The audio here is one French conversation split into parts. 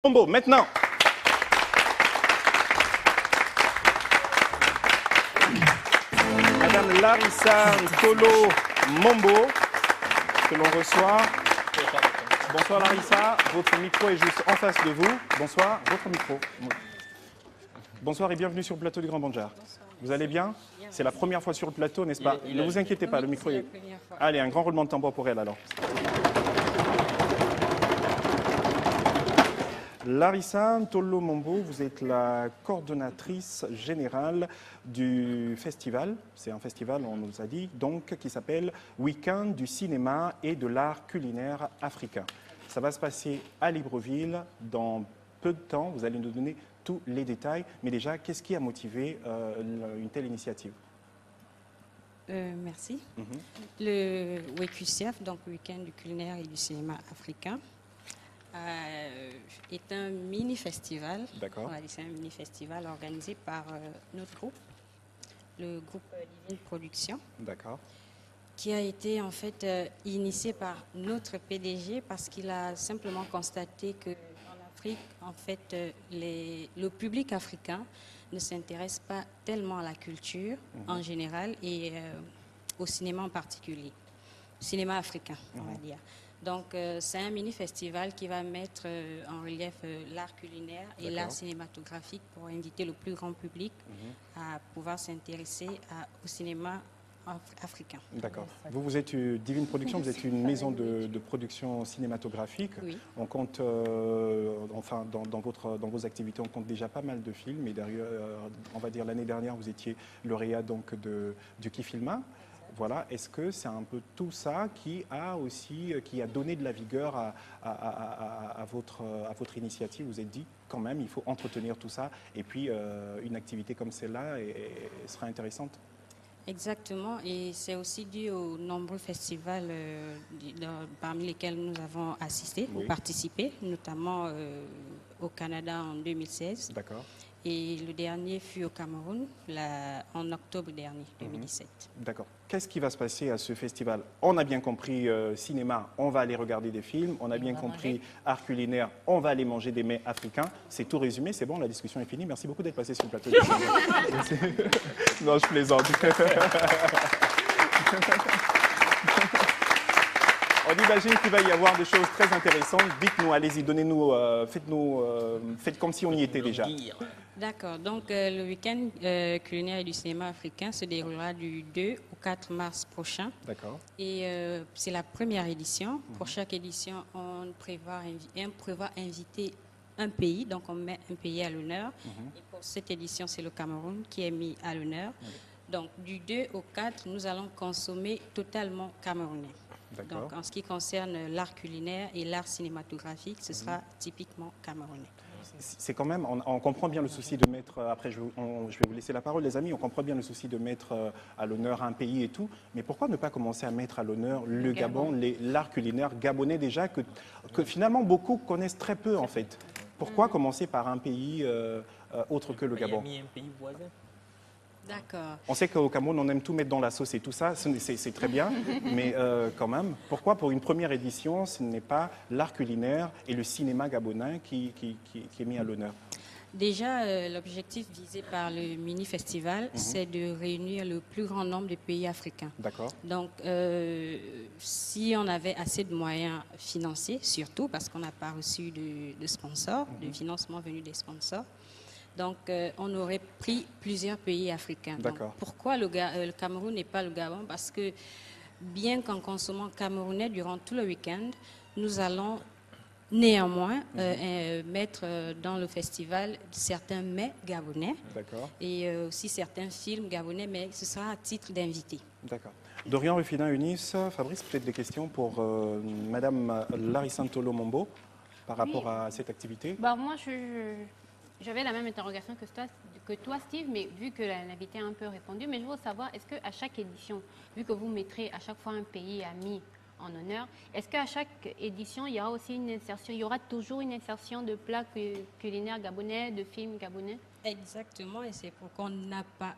Mombo, maintenant. Madame Larissa Ntolo Mombo, que l'on reçoit. Bonsoir Larissa, votre micro est juste en face de vous. Bonsoir, votre micro. Bonsoir et bienvenue sur le plateau du Grand Banjar. Vous allez bien? C'est la première fois sur le plateau, n'est-ce pas? Ne vous inquiétez pas, le micro est... Allez, un grand roulement de tambour pour elle alors. Larissa Ntolo Mombo, vous êtes la coordonnatrice générale du festival. C'est un festival, on nous a dit, donc, qui s'appelle Week-end du cinéma et de l'art culinaire africain. Ça va se passer à Libreville dans peu de temps. Vous allez nous donner tous les détails. Mais déjà, qu'est-ce qui a motivé une telle initiative? Merci. Le WQCF, donc Week-end du culinaire et du cinéma africain, est un mini-festival. D'accord. C'est un mini-festival organisé par notre groupe, le groupe Divine Production. D'accord. Qui a été en fait initié par notre PDG parce qu'il a simplement constaté que en Afrique, en fait, le public africain ne s'intéresse pas tellement à la culture en général et au cinéma en particulier, cinéma africain, on va dire. Donc, c'est un mini-festival qui va mettre en relief l'art culinaire et l'art cinématographique pour inviter le plus grand public à pouvoir s'intéresser au cinéma africain. D'accord. Vous êtes Divine Production, vous êtes une maison de production cinématographique. Oui. On compte, enfin, dans vos activités, on compte déjà pas mal de films. Et derrière, on va dire l'année dernière, vous étiez lauréat donc du Kifilma. Voilà. Est-ce que c'est un peu tout ça qui a donné de la vigueur à votre initiative? Vous vous êtes dit, quand même, il faut entretenir tout ça. Et puis, une activité comme celle-là sera intéressante. Exactement, et c'est aussi dû aux nombreux festivals parmi lesquels nous avons assisté ou participé, notamment au Canada en 2016. D'accord. Et le dernier fut au Cameroun en octobre dernier, 2017. D'accord. Qu'est-ce qui va se passer à ce festival? On a bien compris cinéma, on va aller regarder des films. On a bien compris art culinaire, on va aller manger des mets africains. C'est tout résumé, c'est bon, la discussion est finie. Merci beaucoup d'être passé sur le plateau. Non, je plaisante. On imagine qu'il va y avoir des choses très intéressantes. Dites-nous, allez-y, donnez-nous, faites comme si on y était déjà. D'accord, donc le week-end culinaire et du cinéma africain se déroulera du 2 au 4 mars prochain. D'accord. Et c'est la première édition. Pour chaque édition, on prévoit inviter un pays, donc on met un pays à l'honneur. Et pour cette édition, c'est le Cameroun qui est mis à l'honneur. Donc du 2 au 4, nous allons consommer totalement camerounais. Donc en ce qui concerne l'art culinaire et l'art cinématographique, ce sera typiquement camerounais. C'est quand même, on comprend bien le souci de mettre, après je vais vous laisser la parole les amis, on comprend bien le souci de mettre à l'honneur un pays et tout, mais pourquoi ne pas commencer à mettre à l'honneur le Gabon, l'art culinaire gabonais déjà, que finalement beaucoup connaissent très peu en fait. Pourquoi commencer par un pays autre que le Gabon? Un pays voisin. D'accord. On sait qu'au Cameroun, on aime tout mettre dans la sauce et tout ça, c'est très bien, mais quand même, pourquoi pour une première édition, ce n'est pas l'art culinaire et le cinéma gabonais qui est mis à l'honneur? Déjà, l'objectif visé par le mini-festival, c'est de réunir le plus grand nombre de pays africains. D'accord. Donc, si on avait assez de moyens financiers, surtout parce qu'on n'a pas reçu de sponsors, de financement venu des sponsors, donc on aurait pris plusieurs pays africains. Donc, pourquoi le Cameroun n'est pas le Gabon? Parce que bien qu'en consommant camerounais durant tout le week-end, nous allons néanmoins mettre dans le festival certains mets gabonais et aussi certains films gabonais, mais ce sera à titre d'invité. D'accord. Dorian Rufina Eunice, Fabrice, peut-être des questions pour Madame Larissa Ntolo Mombo par rapport à cette activité? Bah, moi, j'avais la même interrogation que toi, Steve, mais vu que l'invité a un peu répondu, mais je veux savoir, est-ce qu'à chaque édition, vu que vous mettrez à chaque fois un pays ami en honneur, est-ce qu'à chaque édition, il y aura aussi une insertion, il y aura toujours une insertion de plats culinaires gabonais, de films gabonais? Exactement, et c'est pourquoi on n'a pas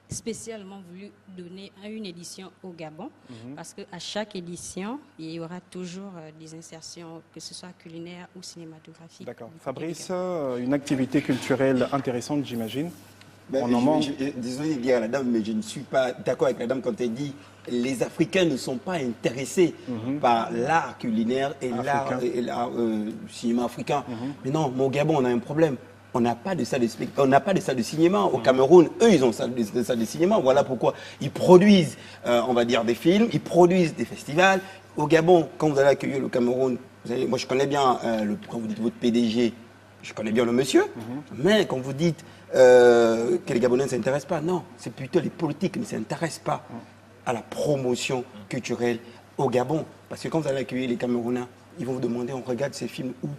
spécialement voulu donner une édition au Gabon, parce qu'à chaque édition, il y aura toujours des insertions, que ce soit culinaires ou cinématographiques. D'accord. Fabrice, une activité culturelle intéressante, j'imagine. On en manque. Désolé de dire à la dame, mais je ne suis pas d'accord avec la dame quand elle dit les Africains ne sont pas intéressés par l'art culinaire et l'art cinéma africain. Mais non, au Gabon, on a un problème. On n'a pas de salle de spectacle, on n'a pas de salle de cinéma. Au Cameroun, eux, ils ont des salles de cinéma. Voilà pourquoi ils produisent, on va dire, des films, ils produisent des festivals. Au Gabon, quand vous allez accueillir le Cameroun, vous savez, moi je connais bien, quand vous dites votre PDG, je connais bien le monsieur, mais quand vous dites que les Gabonais ne s'intéressent pas, non, c'est plutôt les politiques qui ne s'intéressent pas à la promotion culturelle au Gabon. Parce que quand vous allez accueillir les Camerounais, ils vont vous demander, on regarde ces films où?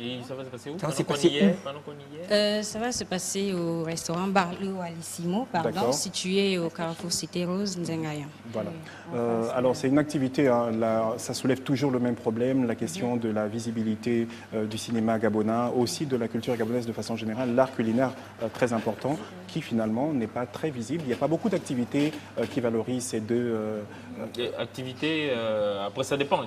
Et ça va se passer où? Ça va se passer où? Ça va se passer au restaurant Barlou Alissimo, situé au Carrefour Cité Rose, Nzengayan. Voilà. Alors c'est une activité, hein, ça soulève toujours le même problème, la question de la visibilité du cinéma gabonais, aussi de la culture gabonaise de façon générale, l'art culinaire très important, qui finalement n'est pas très visible. Il n'y a pas beaucoup d'activités qui valorisent ces deux... Activités, après ça dépend.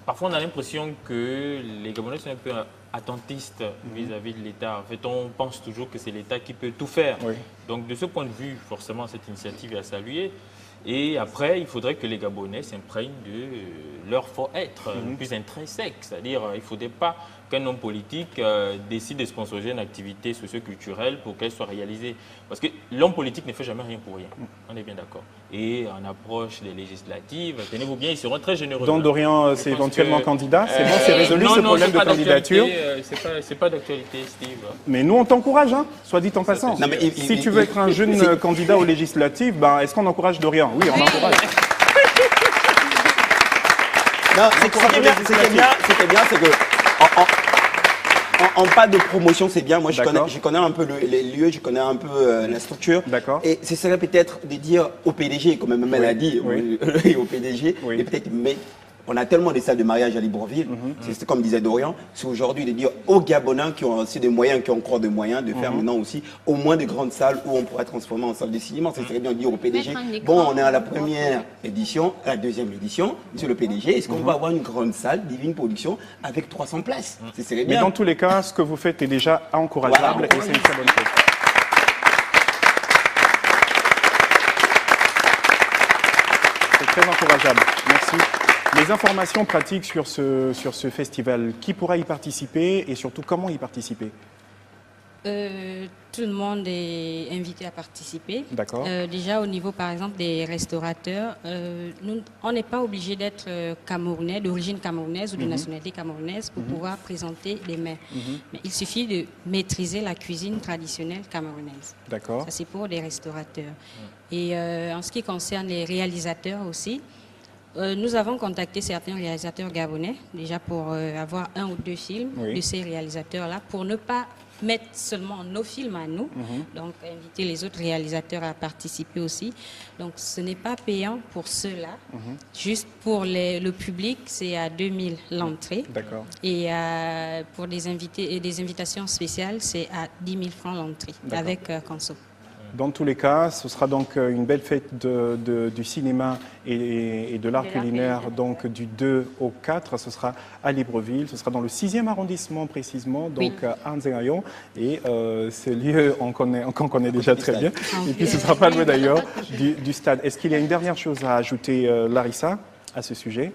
Parfois, on a l'impression que les Gabonais sont un peu attentistes vis-à-vis de l'État. En fait, on pense toujours que c'est l'État qui peut tout faire. Oui. Donc, de ce point de vue, forcément, cette initiative est à saluer. Et après, il faudrait que les Gabonais s'imprègnent de leur faut-être le plus intrinsèque. C'est-à-dire, il ne faudrait pas qu'un homme politique décide de sponsoriser une activité socio-culturelle pour qu'elle soit réalisée. Parce que l'homme politique ne fait jamais rien pour rien. On est bien d'accord. Et en approche des législatives, tenez-vous bien, ils seront très généreux. Donc Dorian, c'est éventuellement candidat. C'est bon, c'est résolu ce problème de candidature. C'est pas d'actualité, Steve. Mais nous, on t'encourage, hein, soit dit en passant. Non, mais si tu veux être un jeune candidat aux législatives, ben, est-ce qu'on encourage Dorian? Oui, on encourage. Non, ce qui est bien, c'est que en pas de promotion, c'est bien. Moi, je connais un peu les lieux, je connais un peu la structure. D'accord. Et ce serait peut-être de dire au PDG, comme même elle a dit, au PDG, et peut-être, mais on a tellement de salles de mariage à Libreville, c'est comme disait Dorian, c'est aujourd'hui de dire aux Gabonais qui ont aussi des moyens, qui ont encore des moyens, de faire maintenant aussi au moins de grandes salles où on pourrait transformer en salle de cinéma. Ça serait bien de dire au PDG, bon, on est à la première édition, à la deuxième édition, monsieur le PDG, est-ce qu'on va avoir une grande salle, Divine Production, avec 300 places? Ça serait bien. Mais dans tous les cas, ce que vous faites est déjà encourageable et c'est une très bonne chose. C'est très encourageable. Merci. Les informations pratiques sur ce festival, qui pourra y participer et surtout comment y participer? Tout le monde est invité à participer. D'accord. Déjà au niveau par exemple des restaurateurs, on n'est pas obligé d'être camerounais, d'origine camerounaise ou de nationalité camerounaise pour pouvoir présenter des mets. Mais il suffit de maîtriser la cuisine traditionnelle camerounaise. D'accord. Ça c'est pour les restaurateurs. Et en ce qui concerne les réalisateurs aussi, nous avons contacté certains réalisateurs gabonais, déjà pour avoir 1 ou 2 films de ces réalisateurs-là, pour ne pas mettre seulement nos films à nous, donc inviter les autres réalisateurs à participer aussi. Donc ce n'est pas payant pour ceux-là, juste pour le public, c'est à 2000 l'entrée. D'accord. Et pour des invités et des invitations spéciales, c'est à 10 000 francs l'entrée, avec conso. Dans tous les cas, ce sera donc une belle fête du cinéma et de l'art culinaire donc du 2 au 4. Ce sera à Libreville, ce sera dans le 6e arrondissement précisément, donc à Nzengayan. Et ce lieu, on connaît déjà très bien. Et puis ce ne sera pas loin d'ailleurs du stade. Est-ce qu'il y a une dernière chose à ajouter, Larissa, à ce sujet?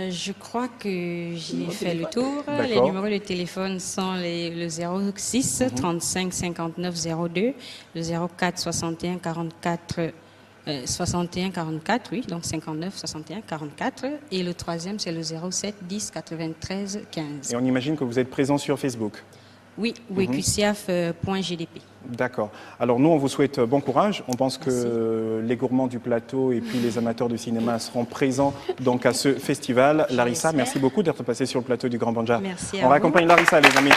Je crois que j'ai fait le tour. Les numéros de téléphone sont le 06 35 59 02, le 04 61 44 61 44, oui, donc 59 61 44. Et le troisième, c'est le 07 10 93 15. Et on imagine que vous êtes présent sur Facebook? Oui, wecusiaf.gdp. D'accord. Alors nous, on vous souhaite bon courage. On pense que les gourmands du plateau et puis les amateurs de cinéma seront présents donc à ce festival. Larissa, merci beaucoup d'être passée sur le plateau du Grand Banja. Merci. On raccompagne Larissa, les amis.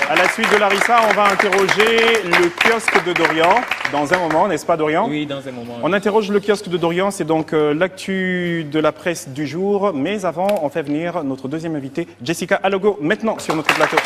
À la suite de Larissa, on va interroger le kiosque de Dorian dans un moment, n'est-ce pas Dorian? Oui, dans un moment. On interroge le kiosque de Dorian, c'est donc l'actu de la presse du jour. Mais avant, on fait venir notre deuxième invitée, Jessica Alogo, maintenant sur notre plateau.